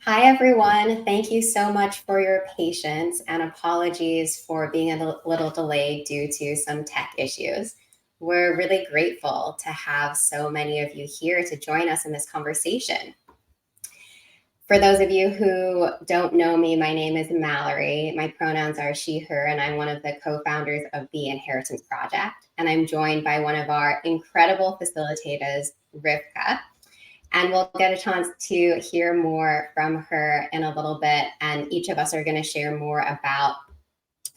Hi, everyone. Thank you so much for your patience and apologies for being a little delayed due to some tech issues. We're really grateful to have so many of you here to join us in this conversation. For those of you who don't know me, my name is Mallory. My pronouns are she, her, and I'm one of the co founders of the Inheritance Project. And I'm joined by one of our incredible facilitators, Rivka. And we'll get a chance to hear more from her in a little bit. And each of us are going to share more about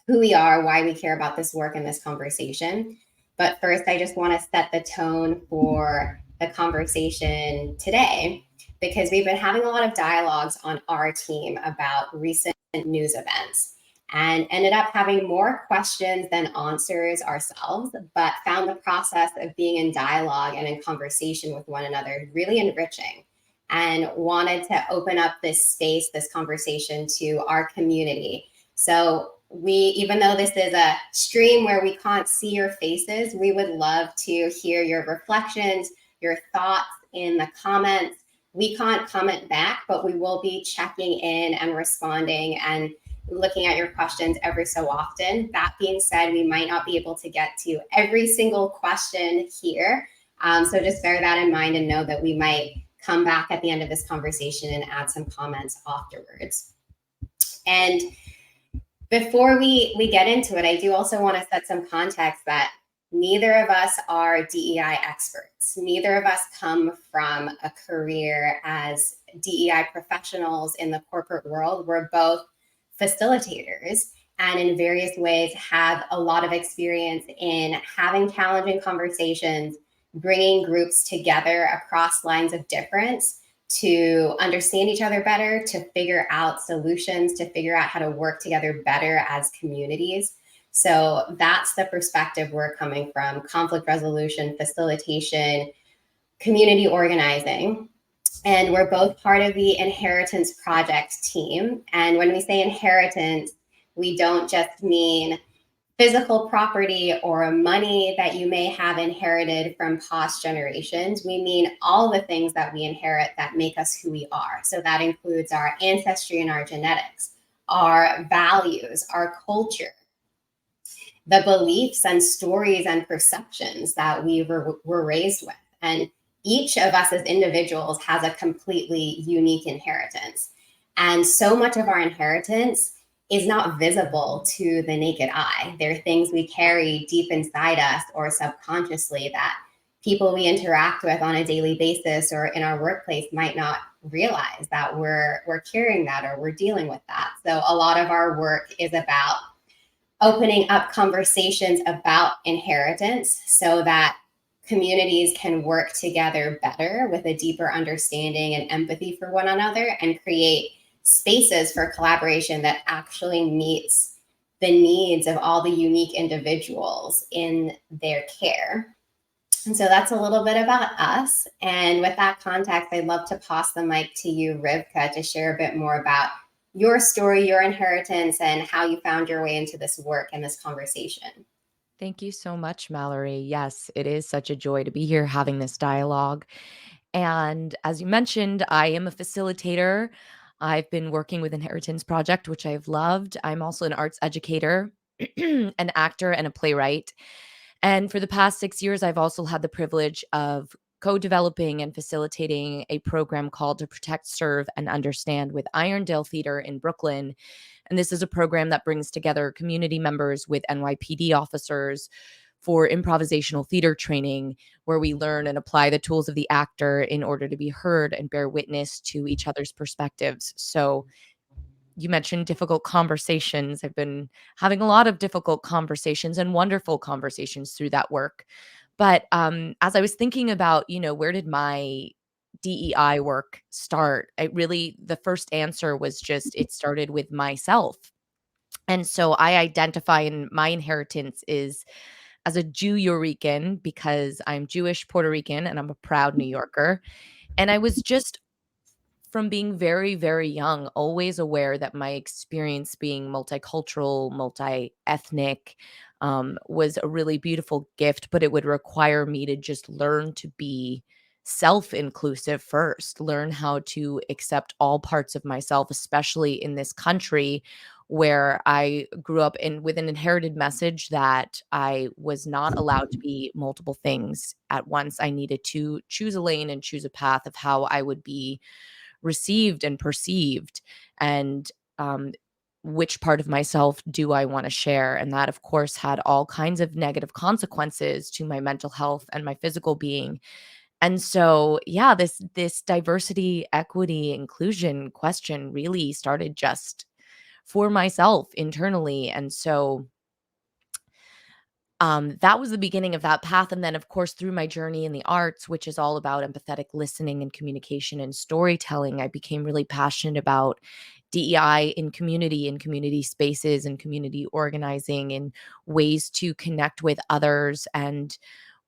who we are, why we care about this work and this conversation. But first, I just want to set the tone for the conversation today because we've been having a lot of dialogues on our team about recent news events and ended up having more questions than answers ourselves, but found the process of being in dialogue and in conversation with one another really enriching and wanted to open up this space, this conversation to our community. So even though this is a stream where we can't see your faces, we would love to hear your reflections, your thoughts in the comments. We can't comment back, but we will be checking in and responding and looking at your questions every so often. That being said, we might not be able to get to every single question here. So just bear that in mind and know that we might come back at the end of this conversation and add some comments afterwards. And before we get into it, I do also want to set some context that neither of us are DEI experts. Neither of us come from a career as DEI professionals in the corporate world. We're both facilitators and in various ways have a lot of experience in having challenging conversations, bringing groups together across lines of difference to understand each other better, to figure out solutions, to figure out how to work together better as communities. So that's the perspective we're coming from: conflict resolution, facilitation, community organizing. And we're both part of the Inheritance Project team. And when we say inheritance, we don't just mean physical property or money that you may have inherited from past generations. We mean all the things that we inherit that make us who we are. So that includes our ancestry and our genetics, our values, our culture, the beliefs and stories and perceptions that we were raised with. And each of us as individuals has a completely unique inheritance. And so much of our inheritance is not visible to the naked eye. There are things we carry deep inside us or subconsciously that people we interact with on a daily basis or in our workplace might not realize that we're carrying that or we're dealing with that. So a lot of our work is about opening up conversations about inheritance so that communities can work together better with a deeper understanding and empathy for one another and create spaces for collaboration that actually meets the needs of all the unique individuals in their care. And so that's a little bit about us. And with that context, I'd love to pass the mic to you, Rivka, to share a bit more about your story, your inheritance, and how you found your way into this work and this conversation. Thank you so much, Mallory. Yes, it is such a joy to be here having this dialogue. And as you mentioned, I am a facilitator. I've been working with Inheritance Project, which I've loved. I'm also an arts educator, an actor, and a playwright. And for the past 6 years, I've also had the privilege of co-developing and facilitating a program called To Protect, Serve, and Understand with Irondale Theater in Brooklyn. And this is a program that brings together community members with NYPD officers for improvisational theater training, where we learn and apply the tools of the actor in order to be heard and bear witness to each other's perspectives. So you mentioned difficult conversations. I've been having a lot of difficult conversations and wonderful conversations through that work. But as I was thinking about, where did my DEI work start? The first answer was just it started with myself. And so I identify in my inheritance is as a Jew-Yorican because I'm Jewish Puerto Rican and I'm a proud New Yorker. And I was just from being very, very young, always aware that my experience being multicultural, multi-ethnic was a really beautiful gift, but it would require me to just learn to be self inclusive first, learn how to accept all parts of myself, especially in this country where I grew up in with an inherited message that I was not allowed to be multiple things at once. I needed to choose a lane and choose a path of how I would be received and perceived, and um, which part of myself do I want to share. And that, of course, had all kinds of negative consequences to my mental health and my physical being. And so, yeah, this diversity, equity, inclusion question really started just for myself internally. And so that was the beginning of that path. And then, of course, through my journey in the arts, which is all about empathetic listening and communication and storytelling, I became really passionate about DEI in community spaces, and community organizing, and ways to connect with others, and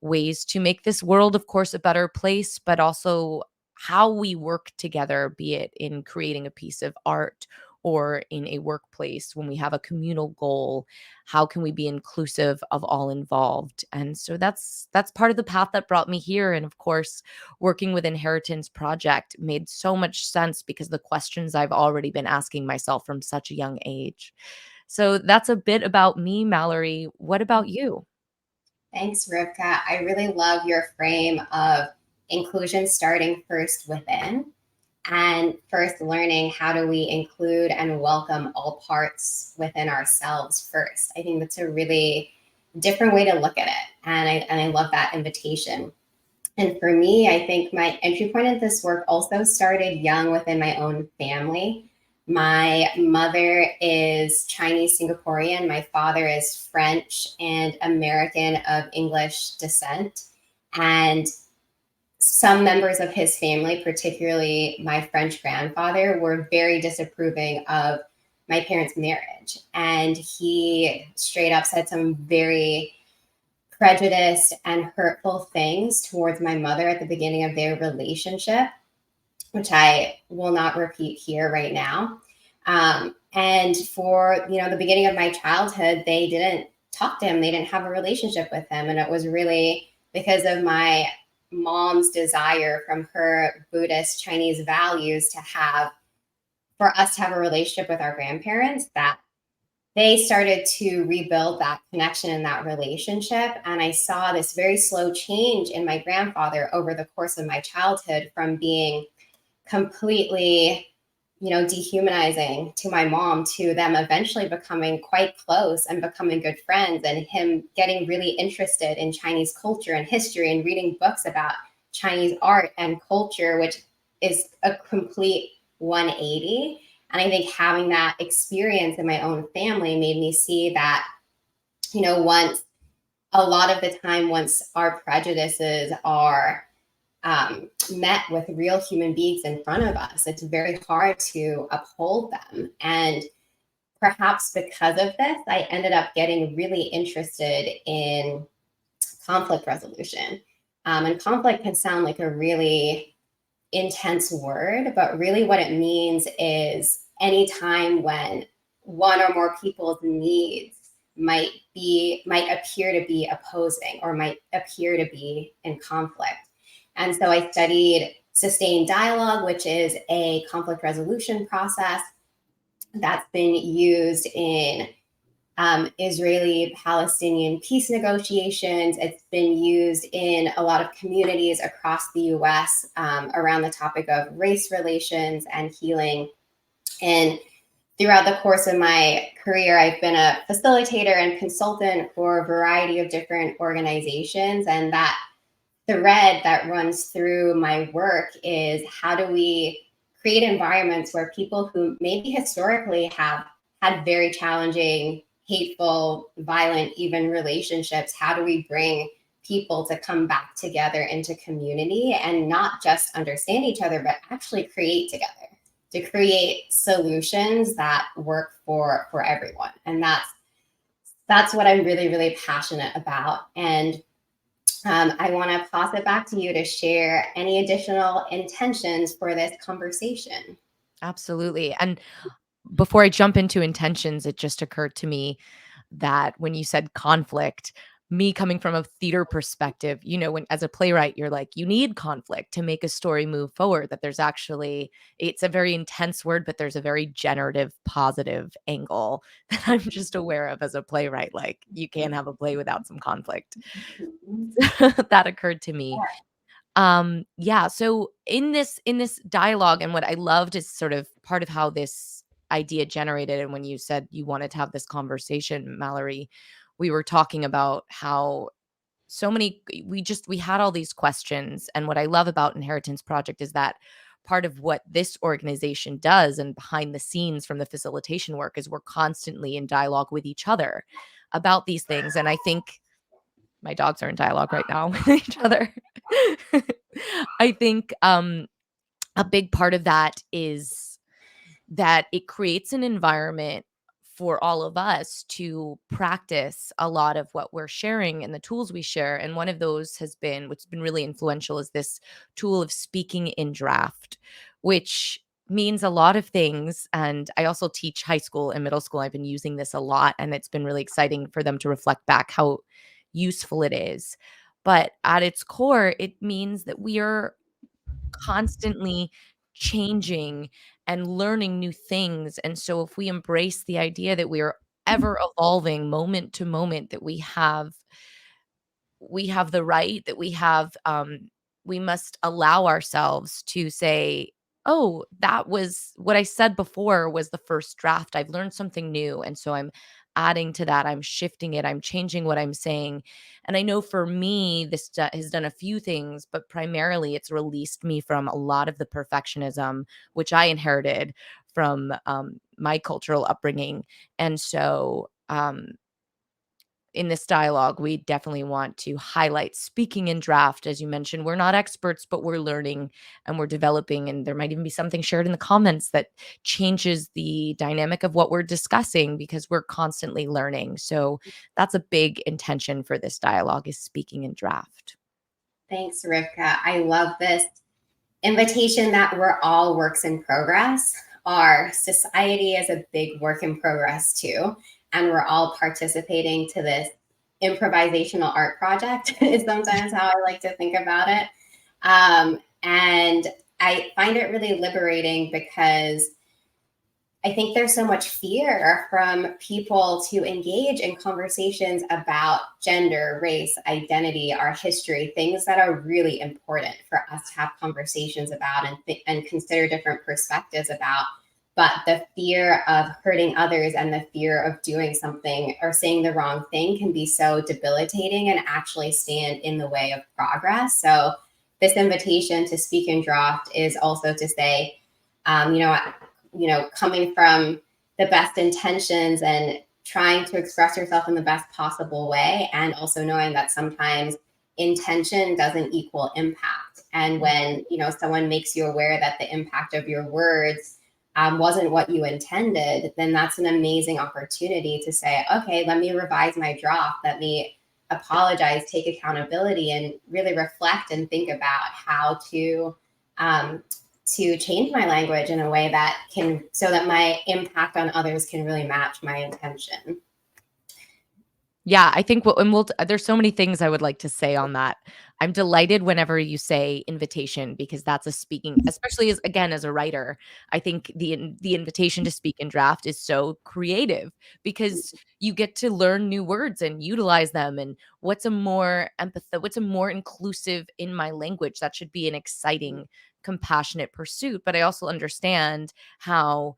ways to make this world, of course, a better place, but also how we work together, be it in creating a piece of art or in a workplace when we have a communal goal. How can we be inclusive of all involved? And so that's part of the path that brought me here. And of course, working with Inheritance Project made so much sense because the questions I've already been asking myself from such a young age. So that's a bit about me, Mallory. What about you? Thanks, Rivka. I really love your frame of inclusion starting first within and first learning how do we include and welcome all parts within ourselves first. I think that's a really different way to look at it. And I love that invitation. And for me, I think my entry point into this work also started young within my own family. My mother is Chinese Singaporean. My father is French and American of English descent. And some members of his family, particularly my French grandfather, were very disapproving of my parents' marriage. And he straight up said some very prejudiced and hurtful things towards my mother at the beginning of their relationship, which I will not repeat here right now. And for the beginning of my childhood, they didn't talk to him. They didn't have a relationship with him, and it was really because of my mom's desire from her Buddhist Chinese values to have for us to have a relationship with our grandparents that they started to rebuild that connection and that relationship. And I saw this very slow change in my grandfather over the course of my childhood from being completely, dehumanizing to my mom to them eventually becoming quite close and becoming good friends, and him getting really interested in Chinese culture and history and reading books about Chinese art and culture, which is a complete 180. And I think having that experience in my own family made me see that, once a lot of the time, once our prejudices are met with real human beings in front of us, it's very hard to uphold them. And perhaps because of this, I ended up getting really interested in conflict resolution. And conflict can sound like a really intense word, but really what it means is any time when one or more people's needs might appear to be opposing or might appear to be in conflict. And so I studied sustained dialogue, which is a conflict resolution process that's been used in Israeli Palestinian peace negotiations. It's been used in a lot of communities across the US around the topic of race relations and healing. And throughout the course of my career, I've been a facilitator and consultant for a variety of different organizations. And that thread that runs through my work is how do we create environments where people who maybe historically have had very challenging, hateful, violent, even relationships, how do we bring people to come back together into community and not just understand each other, but actually create together, to create solutions that work for everyone. And that's what I'm really, really passionate about. And I want to pass it back to you to share any additional intentions for this conversation. Absolutely. And before I jump into intentions, it just occurred to me that when you said conflict, me coming from a theater perspective, when as a playwright, you're like, you need conflict to make a story move forward, that there's actually, it's a very intense word, but there's a very generative, positive angle that I'm just aware of as a playwright. Like, you can't have a play without some conflict. That occurred to me. Yeah, so in this dialogue, and what I loved is sort of part of how this idea generated, and when you said you wanted to have this conversation, Mallory, we were talking about how so many we had all these questions, and what I love about Inheritance Project is that part of what this organization does and behind the scenes from the facilitation work is we're constantly in dialogue with each other about these things, and I think my dogs are in dialogue right now with each other. I think a big part of that is that it creates an environment for all of us to practice a lot of what we're sharing and the tools we share. And one of those has been, what's been really influential, is this tool of speaking in draft, which means a lot of things. And I also teach high school and middle school. I've been using this a lot, and it's been really exciting for them to reflect back how useful it is. But at its core, it means that we are constantly changing and learning new things. And so if we embrace the idea that we are ever evolving moment to moment, that we have the right, that we must allow ourselves to say, oh, that was what I said before was the first draft. I've learned something new, and so I'm adding to that, I'm shifting it, I'm changing what I'm saying. And I know for me this has done a few things, but primarily it's released me from a lot of the perfectionism which I inherited from my cultural upbringing. And so in this dialogue, we definitely want to highlight speaking in draft. As you mentioned, we're not experts, but we're learning and we're developing. And there might even be something shared in the comments that changes the dynamic of what we're discussing, because we're constantly learning. So that's a big intention for this dialogue, is speaking in draft. Thanks, Rivka. I love this invitation that we're all works in progress. Our society is a big work in progress too, and we're all participating to this improvisational art project is sometimes how I like to think about it. And I find it really liberating because I think there's so much fear from people to engage in conversations about gender, race, identity, our history, things that are really important for us to have conversations about and consider different perspectives about. But the fear of hurting others and the fear of doing something or saying the wrong thing can be so debilitating and actually stand in the way of progress. So, this invitation to speak in draft is also to say, um, you know, coming from the best intentions and trying to express yourself in the best possible way, and also knowing that sometimes intention doesn't equal impact. And when someone makes you aware that the impact of your words wasn't what you intended, then that's an amazing opportunity to say, okay, let me revise my draft. Let me apologize, take accountability, and really reflect and think about how um, to change my language in a way that can, so that my impact on others can really match my intention. Yeah, I think there's so many things I would like to say on that. I'm delighted whenever you say invitation, because that's a speaking, especially as, again, as a writer. I think the invitation to speak in draft is so creative, because you get to learn new words and utilize them. And what's a more inclusive in my language? That should be an exciting, compassionate pursuit. But I also understand how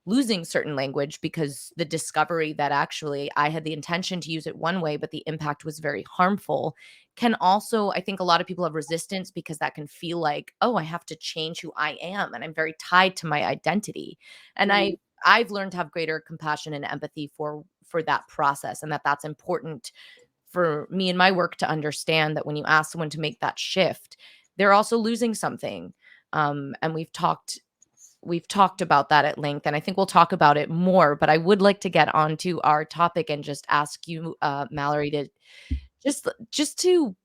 losing certain language, because the discovery that actually I had the intention to use it one way, but the impact was very harmful, can also, I think a lot of people have resistance, because that can feel like, oh, I have to change who I am, and I'm very tied to my identity. And Mhm. I've learned to have greater compassion and empathy for that process, and that's important for me in my work to understand, that when you ask someone to make that shift, they're also losing something. And we've talked about that at length, and I think we'll talk about it more. But I would like to get on to our topic and just ask you, Mallory, to just to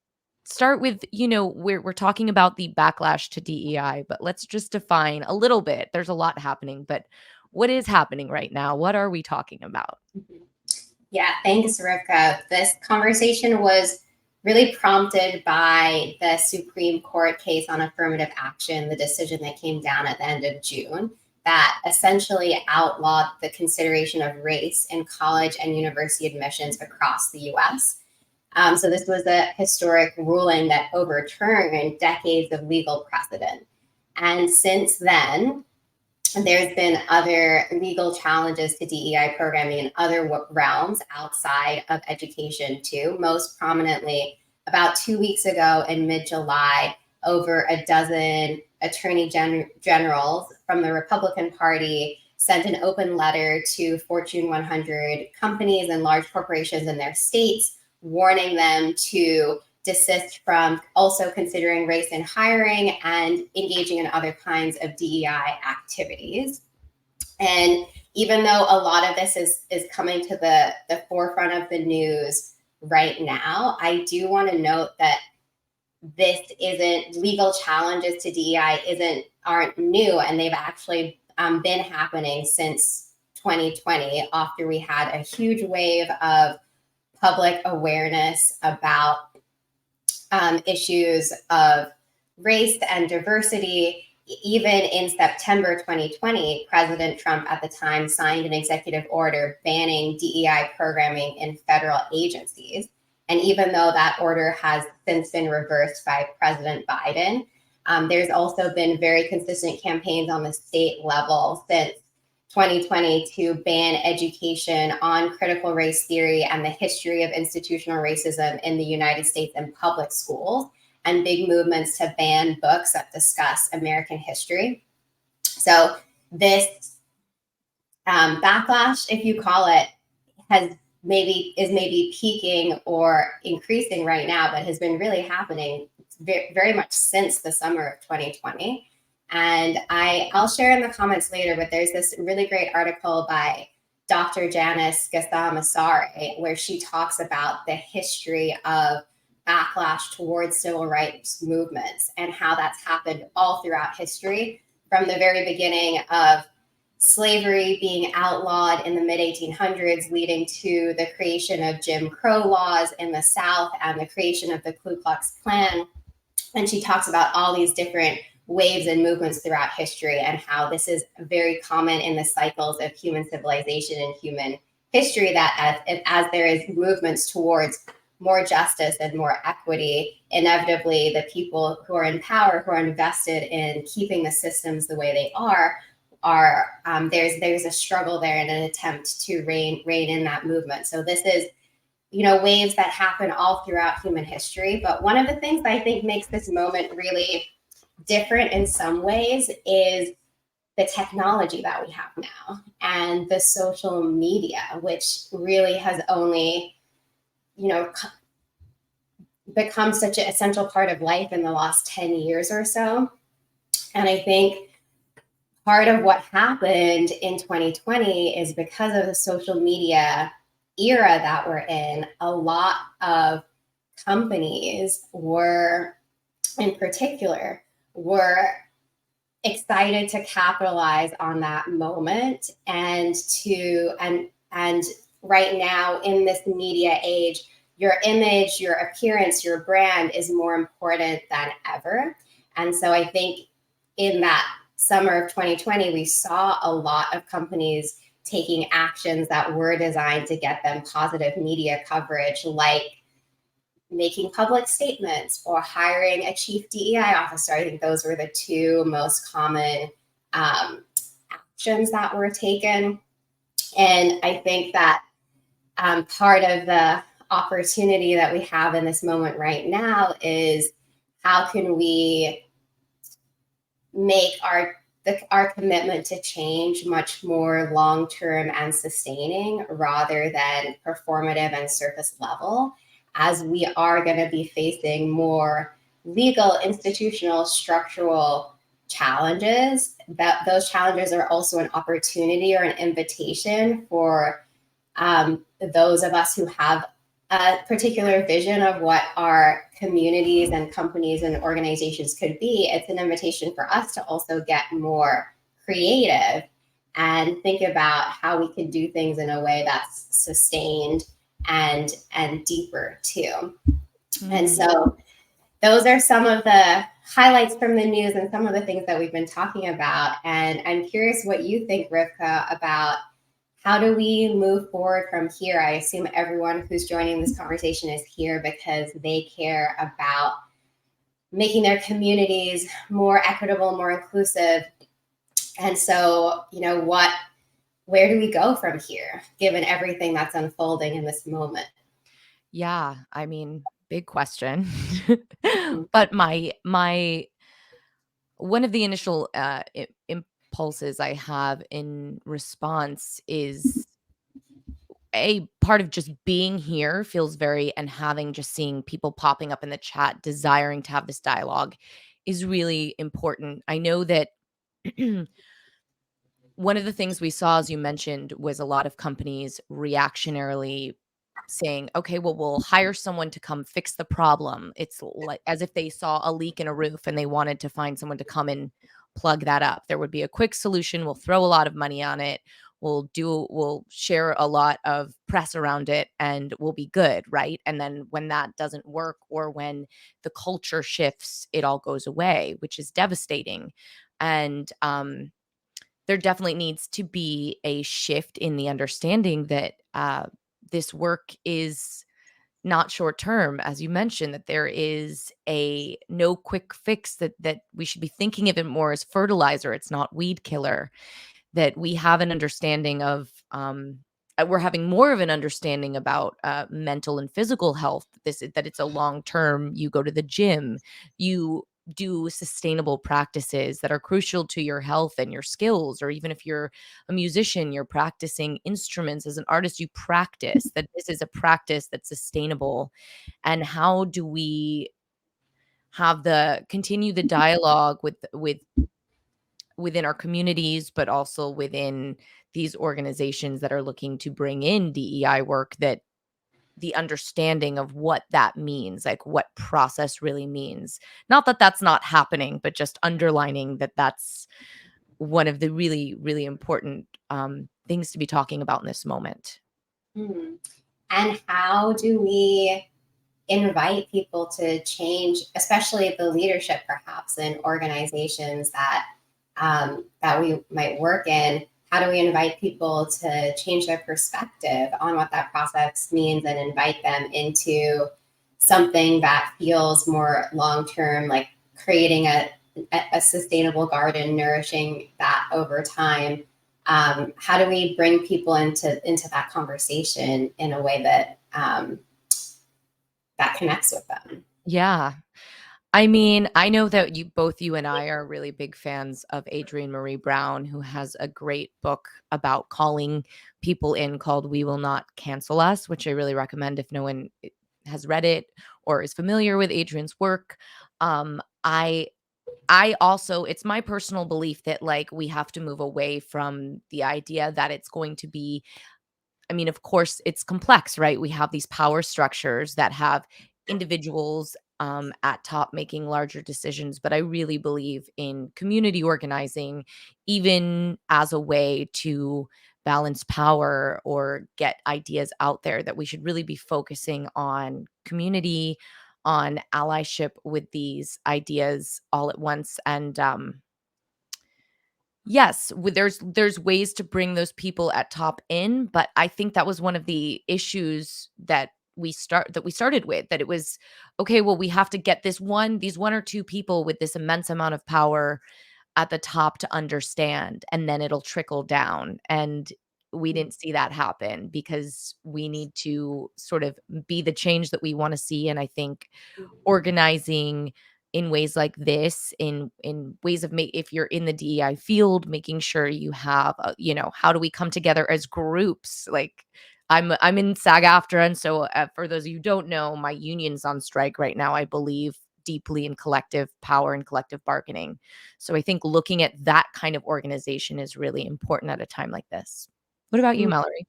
start with, we're talking about the backlash to DEI, but let's just define a little bit. There's a lot happening, but what is happening right now? What are we talking about? Yeah, thanks, Rivka. This conversation was really prompted by the Supreme Court case on affirmative action, the decision that came down at the end of June, that essentially outlawed the consideration of race in college and university admissions across the US. So this was a historic ruling that overturned decades of legal precedent. And since then, there's been other legal challenges to DEI programming in other realms outside of education too. Most prominently, about 2 weeks ago in mid-July, over a dozen attorney generals from the Republican Party sent an open letter to Fortune 100 companies and large corporations in their states, warning them to desist from also considering race in hiring and engaging in other kinds of DEI activities. And even though a lot of this is coming to the forefront of the news right now, I do want to note that this isn't legal challenges to DEI aren't new, and they've actually been happening since 2020 after we had a huge wave of public awareness about issues of race and diversity. Even in September 2020, President Trump at the time signed an executive order banning DEI programming in federal agencies. And even though that order has since been reversed by President Biden, there's also been very consistent campaigns on the state level since 2020 to ban education on critical race theory and the history of institutional racism in the United States in public schools, and big movements to ban books that discuss American history. So this backlash, if you call it, is maybe peaking or increasing right now, but has been really happening very much since the summer of 2020. And I'll share in the comments later, but there's this really great article by Dr. Janice Gassama-Sare, where she talks about the history of backlash towards civil rights movements and how that's happened all throughout history, from the very beginning of slavery being outlawed in the mid-1800s, leading to the creation of Jim Crow laws in the South and the creation of the Ku Klux Klan. And she talks about all these different waves and movements throughout history and how this is very common in the cycles of human civilization and human history, that as there is movements towards more justice and more equity, inevitably the people who are in power, who are invested in keeping the systems the way they are there's a struggle there and an attempt to rein in that movement. So this is, waves that happen all throughout human history. But one of the things I think makes this moment really different in some ways is the technology that we have now and the social media, which really has only, become such an essential part of life in the last 10 years or so. And I think part of what happened in 2020 is because of the social media era that we're in, a lot of companies in particular, were excited to capitalize on that moment and right now in this media age, your image, your appearance, your brand is more important than ever. And so I think in that summer of 2020, we saw a lot of companies taking actions that were designed to get them positive media coverage, like making public statements or hiring a chief DEI officer. I think those were the two most common actions that were taken. And I think that part of the opportunity that we have in this moment right now is how can we make our commitment to change much more long-term and sustaining rather than performative and surface level, as we are going to be facing more legal, institutional, structural challenges. That those challenges are also an opportunity or an invitation for those of us who have a particular vision of what our communities and companies and organizations could be. It's an invitation for us to also get more creative and think about how we can do things in a way that's sustained and deeper too. And Mm. so those are some of the highlights from the news and some of the things that we've been talking about. And I'm curious what you think, Rivka, about how do we move forward from here? I assume everyone who's joining this conversation is here because they care about making their communities more equitable, more inclusive. And so, where do we go from here, given everything that's unfolding in this moment? Yeah, I mean, big question. Mhm. But my one of the initial, impulses I have in response is a part of just being here feels very and having just seeing people popping up in the chat, desiring to have this dialogue is really important. I know that one of the things we saw, as you mentioned, was a lot of companies reactionarily saying, okay, well, we'll hire someone to come fix the problem. It's like as if they saw a leak in a roof and they wanted to find someone to come and plug that up. There would be a quick solution. We'll throw a lot of money on it. We'll share a lot of press around it and we'll be good, right? And then when that doesn't work or when the culture shifts, it all goes away, which is devastating. And there definitely needs to be a shift in the understanding that this work is not short term, as you mentioned, that there is a no quick fix, that we should be thinking of it more as fertilizer. It's not weed killer, that we have an understanding of we're having more of an understanding about mental and physical health, that it's a long term. You go to the gym, you do sustainable practices that are crucial to your health and your skills, or even if you're a musician, you're practicing instruments. As an artist, you practice, that this is a practice that's sustainable. And how do we have the continue the dialogue with within our communities, but also within these organizations that are looking to bring in DEI work, that the understanding of what that means, like what process really means. Not that that's not happening, but just underlining that that's one of the really, really important things to be talking about in this moment. Hmm. And how do we invite people to change, especially the leadership, perhaps in organizations that we might work in? How do we invite people to change their perspective on what that process means and invite them into something that feels more long term, like creating a sustainable garden, nourishing that over time? How do we bring people into that conversation in a way that connects with them? Yeah. I mean, I know that you and I are really big fans of Adrienne Marie Brown, who has a great book about calling people in called We Will Not Cancel Us, which I really recommend if no one has read it or is familiar with Adrienne's work. Um, I I also, it's my personal belief that like we have to move away from the idea that it's going to be, I mean, of course, it's complex, right? We have these power structures that have individuals at top making larger decisions. But I really believe in community organizing, even as a way to balance power or get ideas out there, that we should really be focusing on community, on allyship with these ideas all at once. And yes, there's ways to bring those people at top in, but I think that was one of the issues that we started with, that it was, okay, well, we have to get these one or two people with this immense amount of power at the top to understand, and then it'll trickle down. And we didn't see that happen because we need to sort of be the change that we want to see. And I think organizing in ways like this, in ways of if you're in the DEI field, making sure you have how do we come together as groups? Like I'm in SAG-AFTRA, and so for those of you who don't know, my union's on strike right now. I believe deeply in collective power and collective bargaining. So I think looking at that kind of organization is really important at a time like this. What about you, Mallory?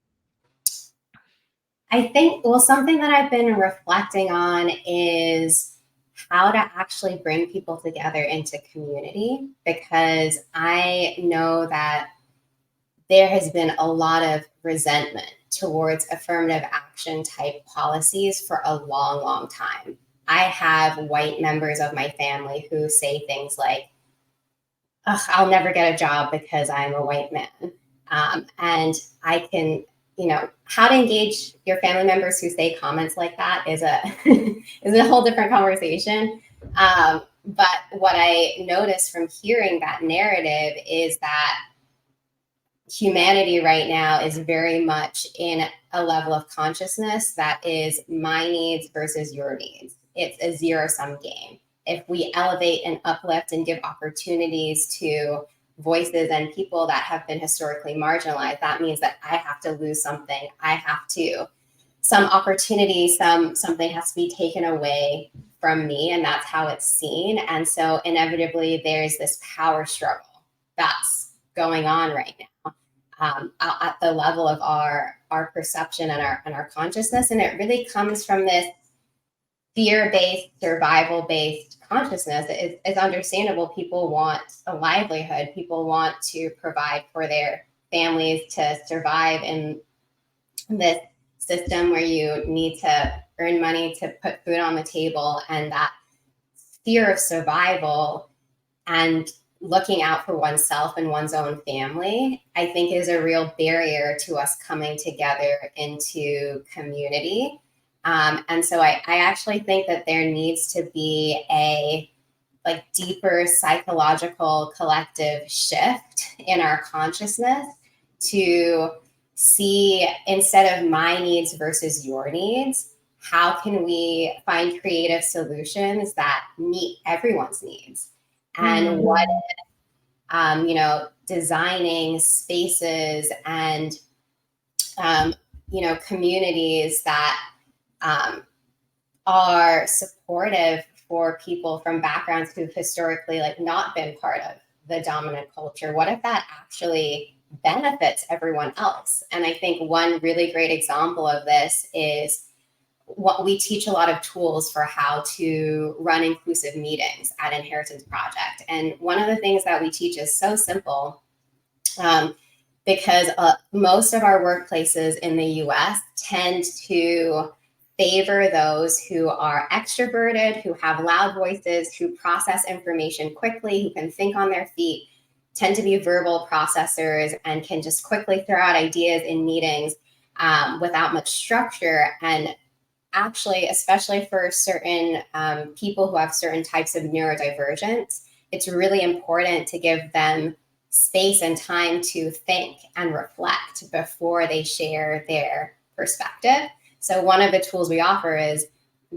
I think, well, something that I've been reflecting on is how to actually bring people together into community, because I know that there has been a lot of resentment towards affirmative action type policies for a long, long time. I have white members of my family who say things like, "Ugh, I'll never get a job because I'm a white man." And I can, how to engage your family members who say comments like that is a is a whole different conversation. But what I noticed from hearing that narrative is that humanity right now is very much in a level of consciousness that is my needs versus your needs. It's a zero sum game. If we elevate and uplift and give opportunities to voices and people that have been historically marginalized, that means that I have to lose something. I have to, some opportunity, something has to be taken away from me, and that's how it's seen. And so inevitably there's this power struggle that's going on right now, at the level of our perception and our consciousness. And it really comes from this fear-based, survival-based consciousness. It's understandable. People want a livelihood. People want to provide for their families to survive in this system where you need to earn money to put food on the table. And that fear of survival and looking out for oneself and one's own family, I think, is a real barrier to us coming together into community. And so I actually think that there needs to be a deeper psychological collective shift in our consciousness to see, instead of my needs versus your needs, how can we find creative solutions that meet everyone's needs? And what, designing spaces and, communities that are supportive for people from backgrounds who've historically not been part of the dominant culture. What if that actually benefits everyone else? And I think one really great example of this is what we teach: a lot of tools for how to run inclusive meetings at Inheritance Project. And one of the things that we teach is so simple, because most of our workplaces in the US tend to favor those who are extroverted, who have loud voices, who process information quickly, who can think on their feet, tend to be verbal processors, and can just quickly throw out ideas in meetings without much structure. And actually, especially for certain people who have certain types of neurodivergence, it's really important to give them space and time to think and reflect before they share their perspective. So one of the tools we offer is,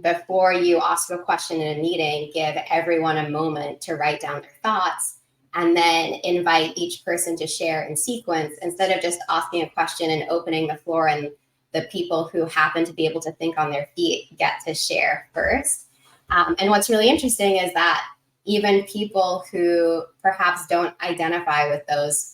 before you ask a question in a meeting, give everyone a moment to write down their thoughts, and then invite each person to share in sequence, instead of just asking a question and opening the floor and the people who happen to be able to think on their feet get to share first. And what's really interesting is that even people who perhaps don't identify with those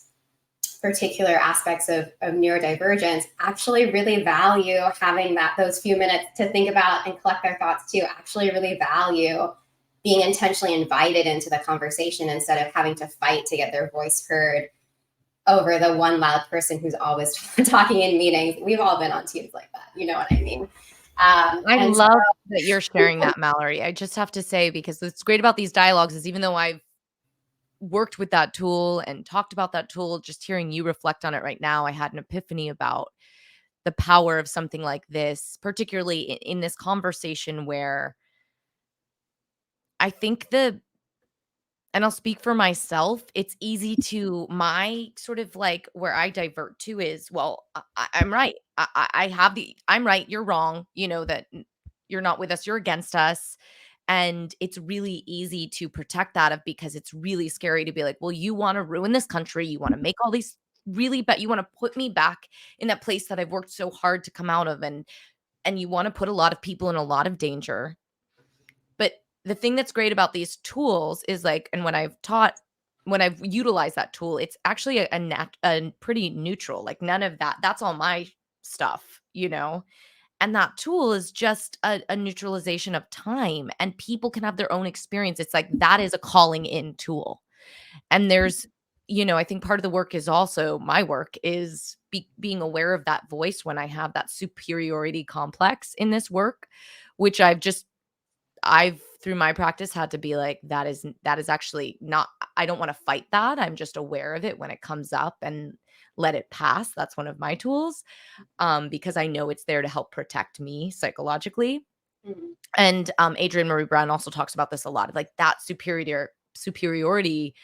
particular aspects of neurodivergence actually really value having those few minutes to think about and collect their thoughts too, actually really value being intentionally invited into the conversation instead of having to fight to get their voice heard over the one loud person who's always talking in meetings. We've all been on teams like that. You know what I mean? I And love that you're sharing that, Mallory. I just have to say, because what's great about these dialogues is, even though I've worked with that tool and talked about that tool, just hearing you reflect on it right now, I had an epiphany about the power of something like this, particularly in this conversation where I think and I'll speak for myself, it's easy to, my sort of where I divert to is, well, I'm right. I have I'm right. You're wrong. That you're not with us. You're against us. And it's really easy to protect that, because it's really scary to be like, well, you want to ruin this country. You want to make all these really bad, you want to put me back in that place that I've worked so hard to come out of. And you want to put a lot of people in a lot of danger. But the thing that's great about these tools is, and when I've utilized that tool, it's actually a pretty neutral, none of that. That's all my stuff. And that tool is just a neutralization of time, and people can have their own experience. It's like, that is a calling in tool. And there's I think part of the work is also my work is being aware of that voice when I have that superiority complex in this work, which I've through my practice had to be like, that is actually not, I don't want to fight that. I'm just aware of it when it comes up and let it pass. That's one of my tools, because I know it's there to help protect me psychologically. Mhm. And Adrienne Marie Brown also talks about this a lot, of like that superiority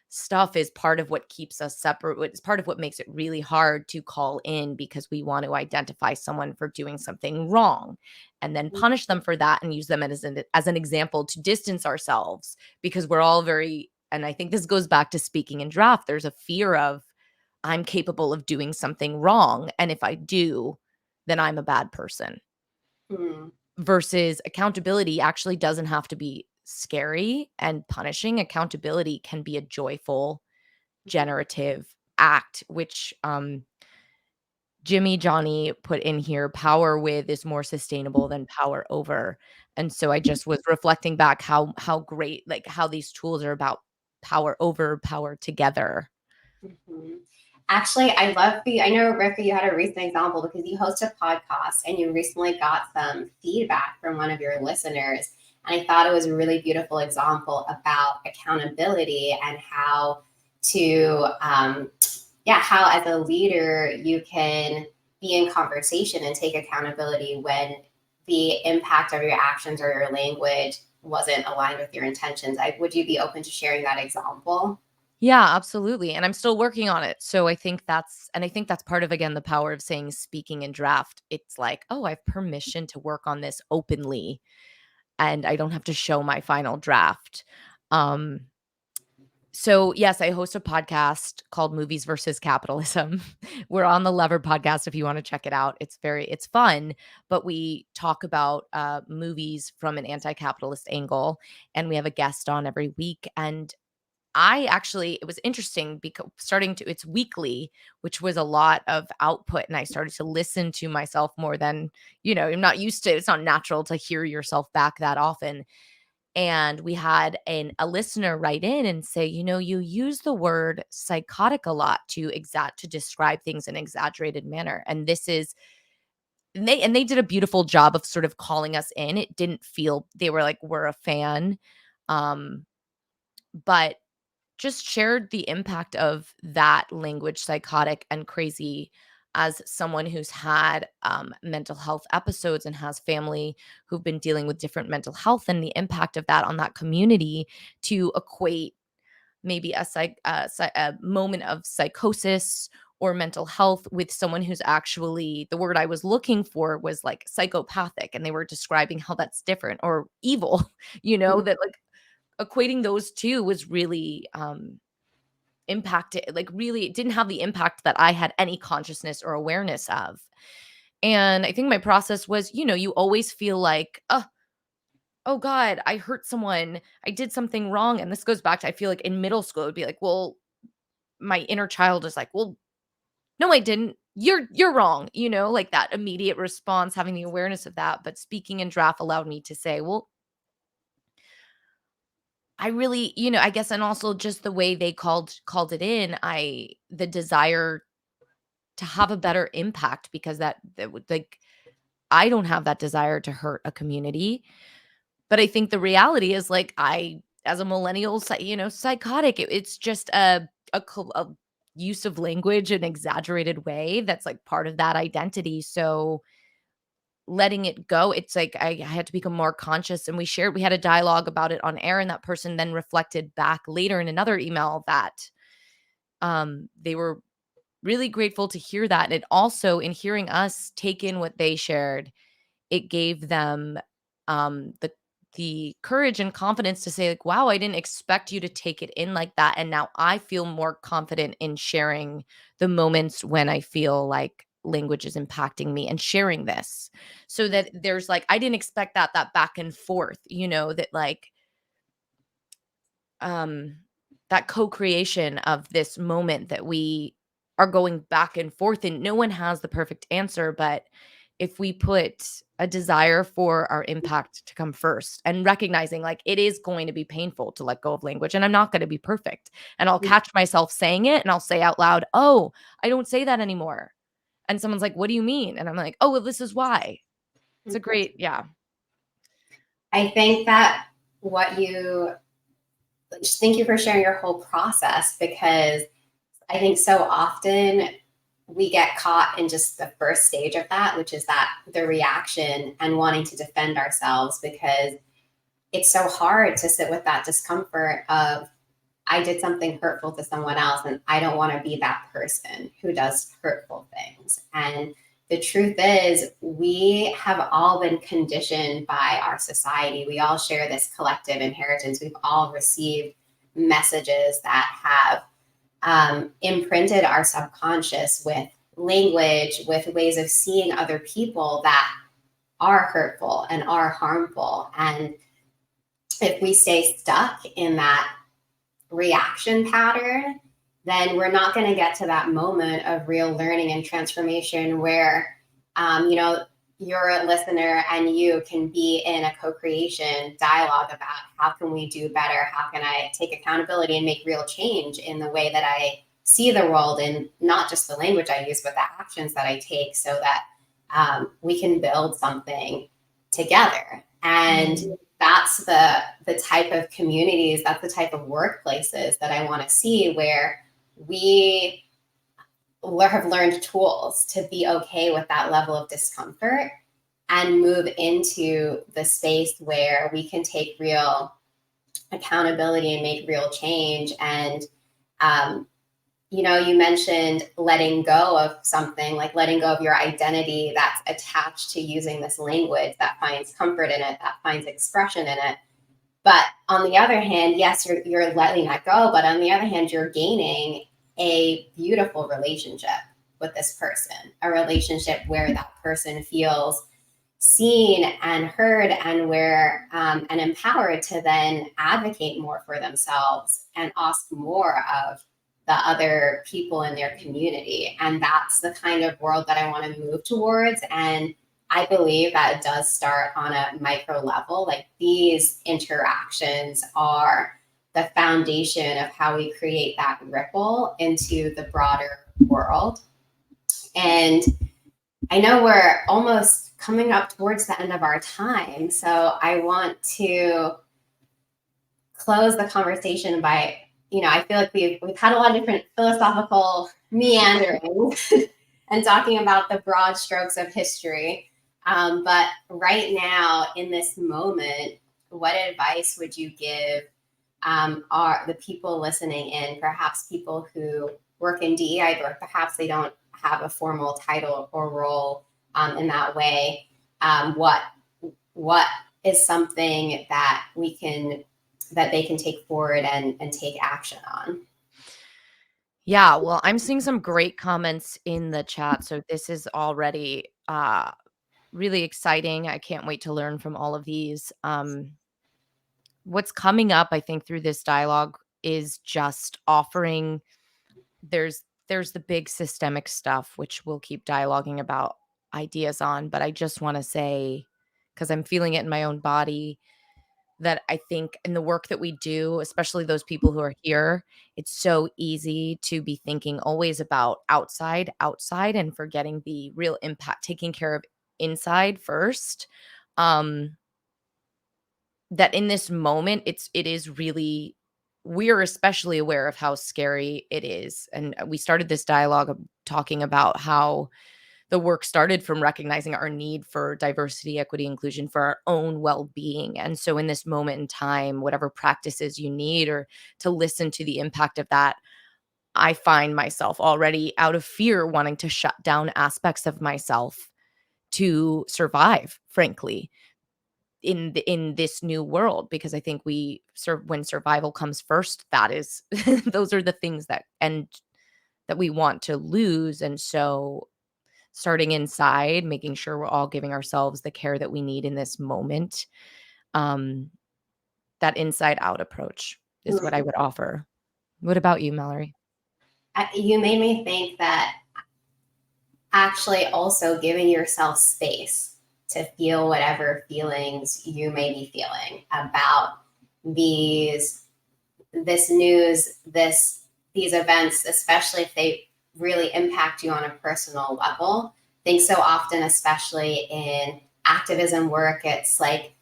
stuff is part of what keeps us separate. It's part of what makes it really hard to call in, because we want to identify someone for doing something wrong and then punish them for that and use them as an example to distance ourselves, because we're all very, and I think this goes back to speaking in draft, there's a fear of, I'm capable of doing something wrong, and if I do, then I'm a bad person. Mhm. Versus accountability actually doesn't have to be scary and punishing. Accountability can be a joyful, Mhm. generative act, which Jimmy Johnny put in here. Power with is more sustainable than power over. And so I just was reflecting back how great, like how these tools are about power over, power together. Mhm. Actually, I know, Rebecca, you had a recent example because you host a podcast and you recently got some feedback from one of your listeners. And I thought it was a really beautiful example about accountability and how to, yeah, how as a leader you can be in conversation and take accountability when the impact of your actions or your language wasn't aligned with your intentions. Would you be open to sharing that example? Yeah, absolutely. And I'm still working on it. So I think that's part of, again, the power of saying speaking in draft. It's like, oh, I have permission to work on this openly and I don't have to show my final draft. Um, so yes, I host a podcast called Movies versus Capitalism. We're on the Lever podcast if you want to check it out. It's fun, but we talk about movies from an anti-capitalist angle, and we have a guest on every week. And it was interesting because it's weekly, which was a lot of output. And I started to listen to myself more than, I'm not used to, it's not natural to hear yourself back that often. And we had a listener write in and say, you use the word psychotic a lot to describe things in an exaggerated manner. And they did a beautiful job of sort of calling us in. It didn't feel, they were like, we're a fan. Um, but just shared the impact of that language, psychotic and crazy, as someone who's had mental health episodes and has family who've been dealing with different mental health, and the impact of that on that community, to equate maybe a moment of psychosis or mental health with someone who's actually, the word I was looking for was like psychopathic, and they were describing how that's different, or evil, that like equating those two was really impacted, like really it didn't have the impact that I had any consciousness or awareness of. And I think my process was, you always feel like, oh God, I hurt someone, I did something wrong. And this goes back to, I feel like in middle school, it would be like, well, my inner child is like, well, no, I didn't. You're wrong, like that immediate response, having the awareness of that. But speaking in draft allowed me to say, well, I really, I guess, and also just the way they called it in, the desire to have a better impact, because that would, like, I don't have that desire to hurt a community. But I think the reality is, like, I, as a millennial, psychotic, it's just a use of language in exaggerated way that's like part of that identity. So letting it go, it's like I had to become more conscious, and we had a dialogue about it on air, and that person then reflected back later in another email that they were really grateful to hear that. And it also, in hearing us take in what they shared, it gave them the courage and confidence to say, like, wow, I didn't expect you to take it in like that. And now I feel more confident in sharing the moments when I feel like language is impacting me, and sharing this, so that there's like, I didn't expect that back and forth, that like um that co-creation of this moment that we are going back and forth, and no one has the perfect answer, but if we put a desire for our impact to come first and recognizing like it is going to be painful to let go of language and I'm not going to be perfect. And I'll catch myself saying it and I'll say out loud, "Oh, I don't say that anymore." And someone's like, "What do you mean?" And I'm like, "Oh, well, this is why." It's a great, yeah. I think that what you just thank you for sharing your whole process, because I think so often we get caught in just the first stage of that, which is that the reaction and wanting to defend ourselves, because it's so hard to sit with that discomfort of, I did something hurtful to someone else and I don't want to be that person who does hurtful things. And the truth is, we have all been conditioned by our society. We all share this collective inheritance. We've all received messages that have imprinted our subconscious with language, with ways of seeing other people that are hurtful and are harmful. And if we stay stuck in that reaction pattern, then we're not going to get to that moment of real learning and transformation where, you know, you're a listener and you can be in a co-creation dialogue about how can we do better? How can I take accountability and make real change in the way that I see the world, and not just the language I use, but the actions that I take, so that we can build something together. And that's the type of communities, that's the type of workplaces that I want to see, where we have learned tools to be okay with that level of discomfort and move into the space where we can take real accountability and make real change. And you know, you mentioned letting go of something, like letting go of your identity that's attached to using this language that finds comfort in it, that finds expression in it. But on the other hand, yes, you're letting that go. But on the other hand, you're gaining a beautiful relationship with this person, a relationship where that person feels seen and heard, and where and empowered to then advocate more for themselves and ask more of the other people in their community. And that's the kind of world that I want to move towards. And I believe that it does start on a micro level. Like, these interactions are the foundation of how we create that ripple into the broader world. And I know we're almost coming up towards the end of our time. So I want to close the conversation by, you know, I feel like we've had a lot of different philosophical meanderings and talking about the broad strokes of history. But right now, in this moment, what advice would you give are the people listening in, perhaps people who work in DEI, but perhaps they don't have a formal title or role in that way? What is something that they can take forward and take action on? Yeah, well, I'm seeing some great comments in the chat, so this is already really exciting. I can't wait to learn from all of these. What's coming up, I think, through this dialogue is just offering. There's the big systemic stuff, which we'll keep dialoguing about ideas on, but I just want to say, because I'm feeling it in my own body, that I think in the work that we do, especially those people who are here, it's so easy to be thinking always about outside, and forgetting the real impact, taking care of inside first. Um, that in this moment, it is really, we're especially aware of how scary it is. And we started this dialogue talking about how the work started from recognizing our need for diversity, equity, inclusion for our own well-being. And so in this moment in time, whatever practices you need or to listen to the impact of that, I find myself already out of fear wanting to shut down aspects of myself to survive, frankly, in this new world, because I think when survival comes first, that is those are the things that we want to lose. And so starting inside, making sure we're all giving ourselves the care that we need in this moment. Um, that inside out approach is what I would offer. What about you, Mallory? You made me think that actually also giving yourself space to feel whatever feelings you may be feeling about this news, these events, especially if they really impact you on a personal level. I think so often, especially in activism work, it's like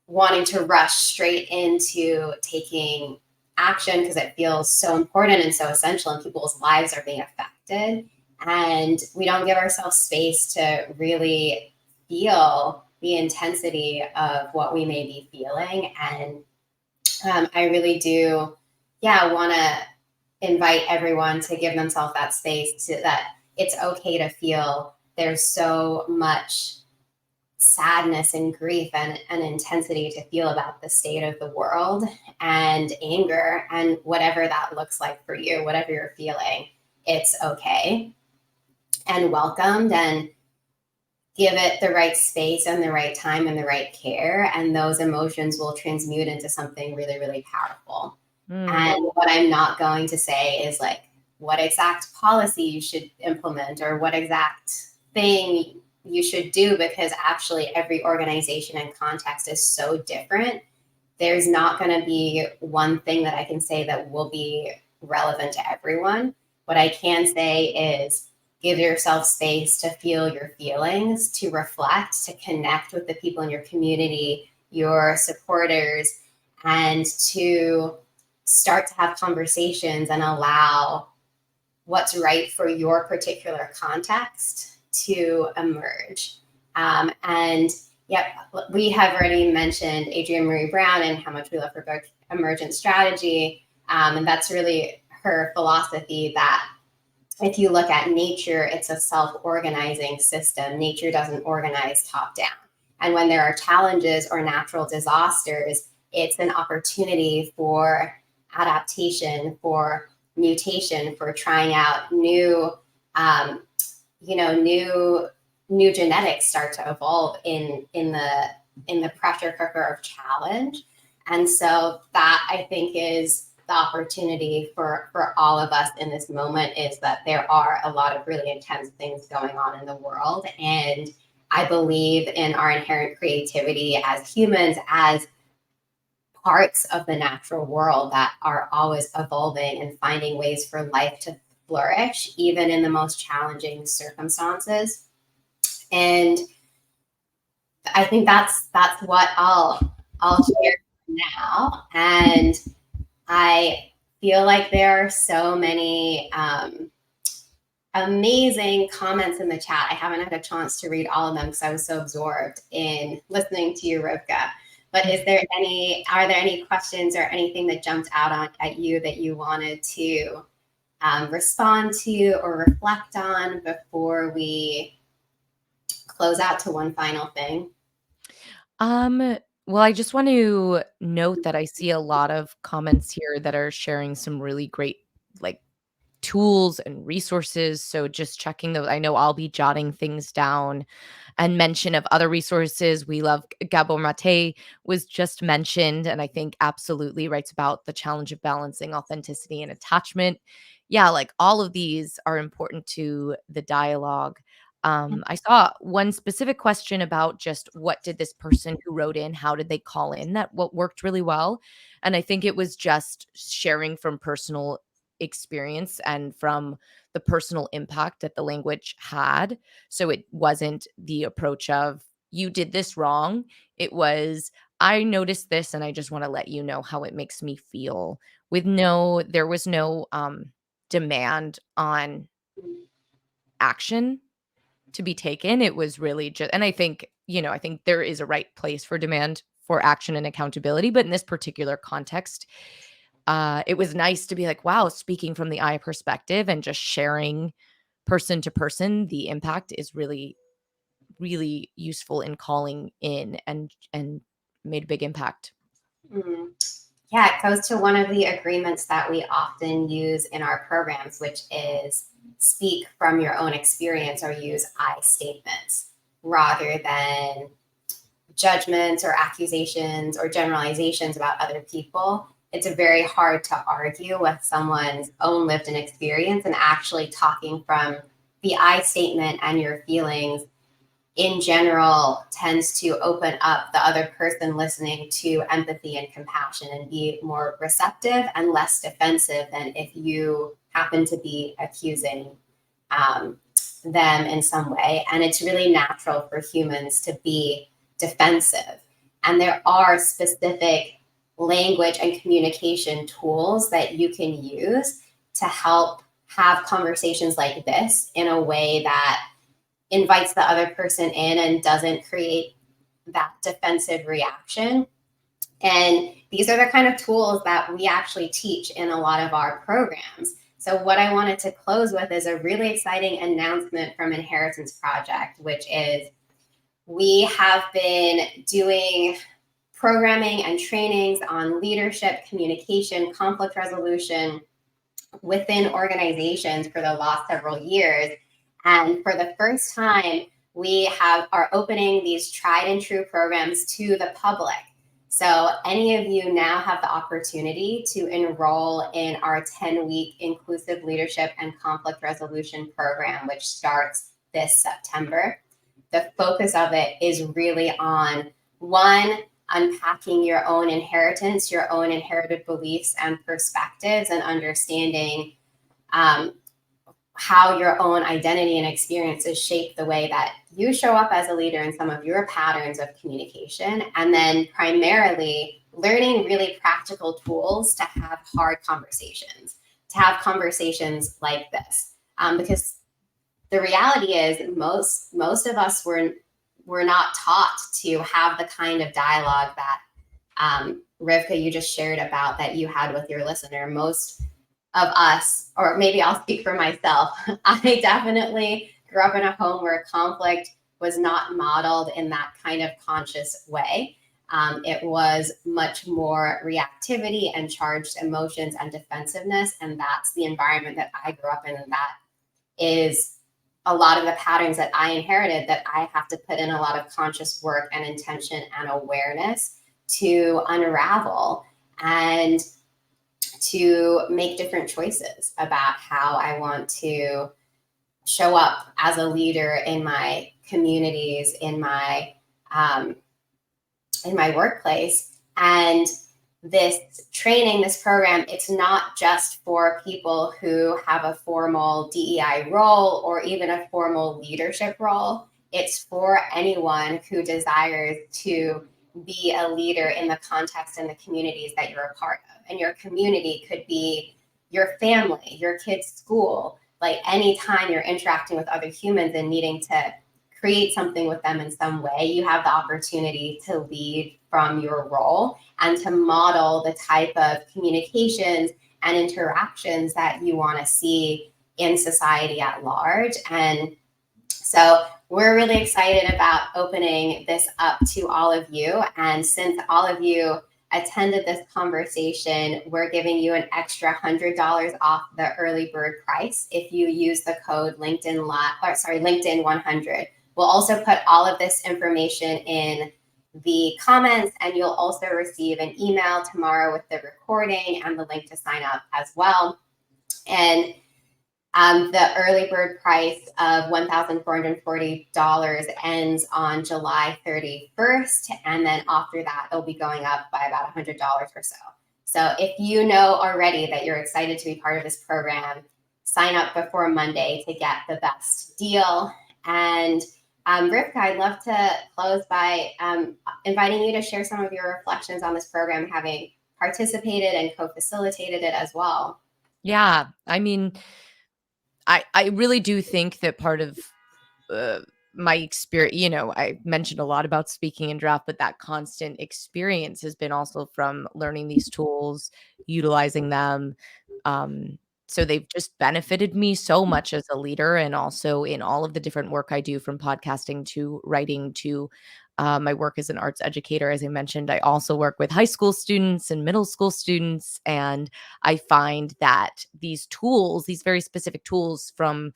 wanting to rush straight into taking action because it feels so important and so essential, and people's lives are being affected. And we don't give ourselves space to really feel the intensity of what we may be feeling. And I really do, yeah, want to invite everyone to give themselves that space to that it's okay to feel. There's so much sadness and grief and intensity to feel about the state of the world and anger and whatever that looks like for you, whatever you're feeling, it's okay and welcomed, and give it the right space and the right time and the right care. And those emotions will transmute into something really, really powerful. Mm. And what I'm not going to say is like what exact policy you should implement or what exact thing you should do, because actually every organization and context is so different. There's not going to be one thing that I can say that will be relevant to everyone. What I can say is give yourself space to feel your feelings, to reflect, to connect with the people in your community, your supporters, and to start to have conversations and allow what's right for your particular context to emerge. And yep, we have already mentioned Adrienne Marie Brown and how much we love her book, Emergent Strategy. And that's really her philosophy that if you look at nature, it's a self-organizing system. Nature doesn't organize top down. And when there are challenges or natural disasters, it's an opportunity for adaptation, for mutation, for trying out new, new genetics start to evolve in the pressure cooker of challenge. And so that, I think, is the opportunity for all of us in this moment, is that there are a lot of really intense things going on in the world. And I believe in our inherent creativity as humans, as parts of the natural world that are always evolving and finding ways for life to flourish, even in the most challenging circumstances. And I think that's what I'll share now. And I feel like there are so many amazing comments in the chat. I haven't had a chance to read all of them because I was so absorbed in listening to you, Rivka. But are there any questions or anything that jumped out at you that you wanted to respond to or reflect on before we close out to one final thing? Well, I just want to note that I see a lot of comments here that are sharing some really great, like, tools and resources. So just checking those. I know I'll be jotting things down and mention of other resources. We love Gabor Mate was just mentioned, and I think absolutely writes about the challenge of balancing authenticity and attachment. Yeah, like all of these are important to the dialogue. I saw one specific question about just what did this person who wrote in, how did they call in, that what worked really well. And I think it was just sharing from personal experience and from the personal impact that the language had. So it wasn't the approach of, you did this wrong. It was, I noticed this and I just want to let you know how it makes me feel. There was no demand on action to be taken. It was really just, and I think, I think there is a right place for demand for action and accountability. But in this particular context, it was nice to be like, wow, speaking from the I perspective and just sharing person to person, the impact is really, really useful in calling in and made a big impact. Mm. Yeah, it goes to one of the agreements that we often use in our programs, which is speak from your own experience or use I statements rather than judgments or accusations or generalizations about other people. It's very hard to argue with someone's own lived and experience and actually talking from the I statement and your feelings in general tends to open up the other person listening to empathy and compassion and be more receptive and less defensive than if you happen to be accusing um, them in some way. And it's really natural for humans to be defensive. And there are specific language and communication tools that you can use to help have conversations like this in a way that invites the other person in and doesn't create that defensive reaction. And these are the kind of tools that we actually teach in a lot of our programs. So what I wanted to close with is a really exciting announcement from Inheritance Project, which is we have been doing programming and trainings on leadership, communication, conflict resolution within organizations for the last several years. And for the first time, we are opening these tried and true programs to the public. So any of you now have the opportunity to enroll in our 10-week inclusive leadership and conflict resolution program, which starts this September. The focus of it is really on, one, unpacking your own inheritance, your own inherited beliefs and perspectives, and understanding how your own identity and experiences shape the way that you show up as a leader in some of your patterns of communication. And then primarily learning really practical tools to have hard conversations, to have conversations like this. Because the reality is most of us were not taught to have the kind of dialogue that Rivka, you just shared about that you had with your listener. Most of us, or maybe I'll speak for myself, I definitely grew up in a home where conflict was not modeled in that kind of conscious way. It was much more reactivity and charged emotions and defensiveness. And that's the environment that I grew up in. And that is a lot of the patterns that I inherited that I have to put in a lot of conscious work and intention and awareness to unravel and to make different choices about how I want to show up as a leader in my communities, in my workplace. And this training, this program, it's not just for people who have a formal DEI role or even a formal leadership role. It's for anyone who desires to be a leader in the context and the communities that you're a part of. And your community could be your family, your kid's school, like anytime you're interacting with other humans and needing to create something with them in some way, you have the opportunity to lead from your role and to model the type of communications and interactions that you want to see in society at large. And so we're really excited about opening this up to all of you. And since all of you attended this conversation, we're giving you an extra $100 off the early bird price if you use the code LinkedIn 100. We'll also put all of this information in the comments, and you'll also receive an email tomorrow with the recording and the link to sign up as well. And the early bird price of $1,440 ends on July 31st. And then after that, it'll be going up by about $100 or so. So if you know already that you're excited to be part of this program, sign up before Monday to get the best deal. And Rivka, I'd love to close by inviting you to share some of your reflections on this program, having participated and co-facilitated it as well. Yeah, I mean, I really do think that part of my experience, I mentioned a lot about speaking in draft, but that constant experience has been also from learning these tools, utilizing them. So they've just benefited me so much as a leader, and also in all of the different work I do, from podcasting to writing to my work as an arts educator. As I mentioned, I also work with high school students and middle school students. And I find that these tools, these very specific tools, from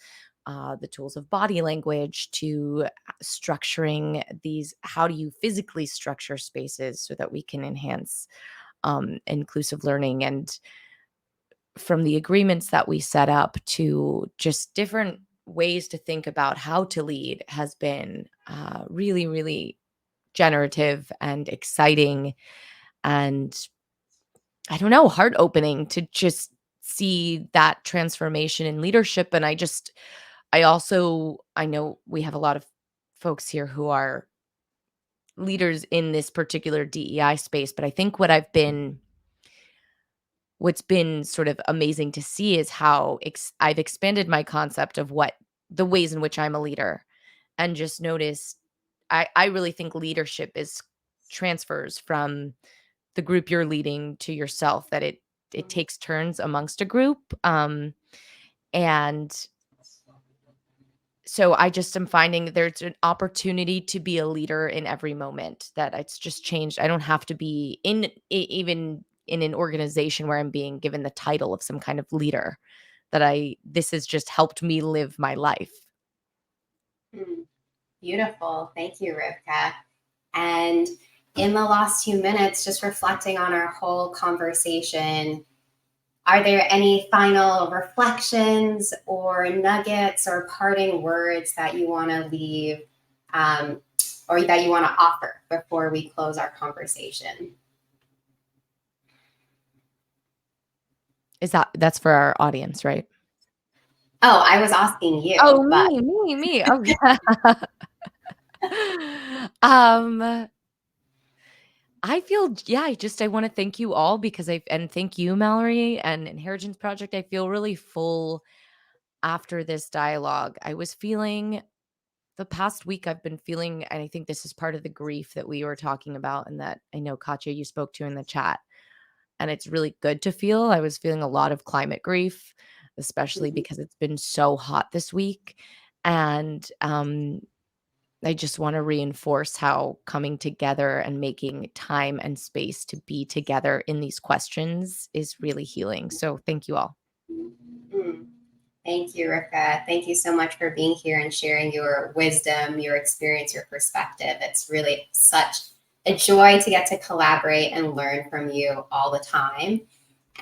the tools of body language to structuring these, how do you physically structure spaces so that we can enhance inclusive learning, and from the agreements that we set up to just different ways to think about how to lead has been really, really generative and exciting, and I don't know, heart opening to just see that transformation in leadership. And I know we have a lot of folks here who are leaders in this particular DEI space, but I think what's been sort of amazing to see is how I've expanded my concept of what the ways in which I'm a leader, and just noticed I really think leadership is transfers from the group you're leading to yourself, that it takes turns amongst a group. And so I just am finding there's an opportunity to be a leader in every moment, that it's just changed. I don't have to be even in an organization where I'm being given the title of some kind of leader, this has just helped me live my life. Hmm. Beautiful. Thank you, Rivka. And in the last few minutes, just reflecting on our whole conversation, are there any final reflections or nuggets or parting words that you want to leave, um, or that you want to offer before we close our conversation? That's for our audience, right? Oh, I was asking you, Oh, but me. Oh, yeah. Um, I want to thank you all, because and thank you, Mallory, and Inheritance Project. I feel really full after this dialogue. I was feeling the past week, I've been feeling, and I think this is part of the grief that we were talking about, and that I know, Katya, you spoke to in the chat. And it's really good to feel. I was feeling a lot of climate grief, especially Mhm. because it's been so hot this week. And I just want to reinforce how coming together and making time and space to be together in these questions is really healing. So thank you all. Mm. Thank you, Rivka. Thank you so much for being here and sharing your wisdom, your experience, your perspective. It's really such a joy to get to collaborate and learn from you all the time.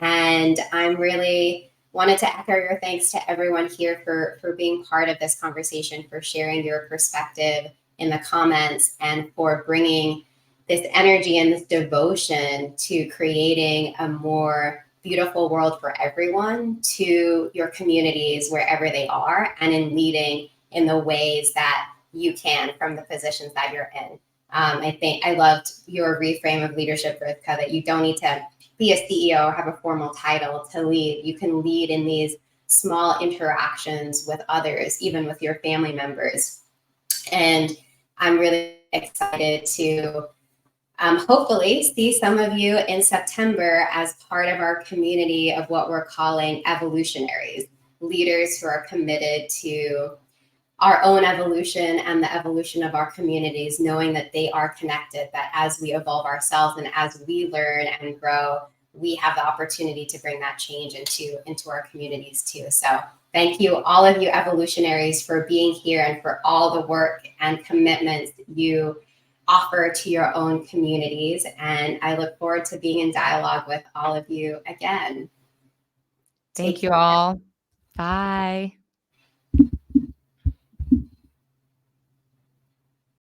And I'm really wanted to echo your thanks to everyone here for being part of this conversation, for sharing your perspective in the comments, and for bringing this energy and this devotion to creating a more beautiful world for everyone, to your communities wherever they are, and in leading in the ways that you can from the positions that you're in. I think I loved your reframe of leadership, Rivka, that you don't need to be a CEO or have a formal title to lead. You can lead in these small interactions with others, even with your family members. And I'm really excited to hopefully see some of you in September as part of our community of what we're calling evolutionaries, leaders who are committed to our own evolution and the evolution of our communities, knowing that they are connected, that as we evolve ourselves and as we learn and grow, we have the opportunity to bring that change into our communities too. So thank you, all of you evolutionaries, for being here and for all the work and commitments you offer to your own communities. And I look forward to being in dialogue with all of you again. Thank Take you care. all. Bye.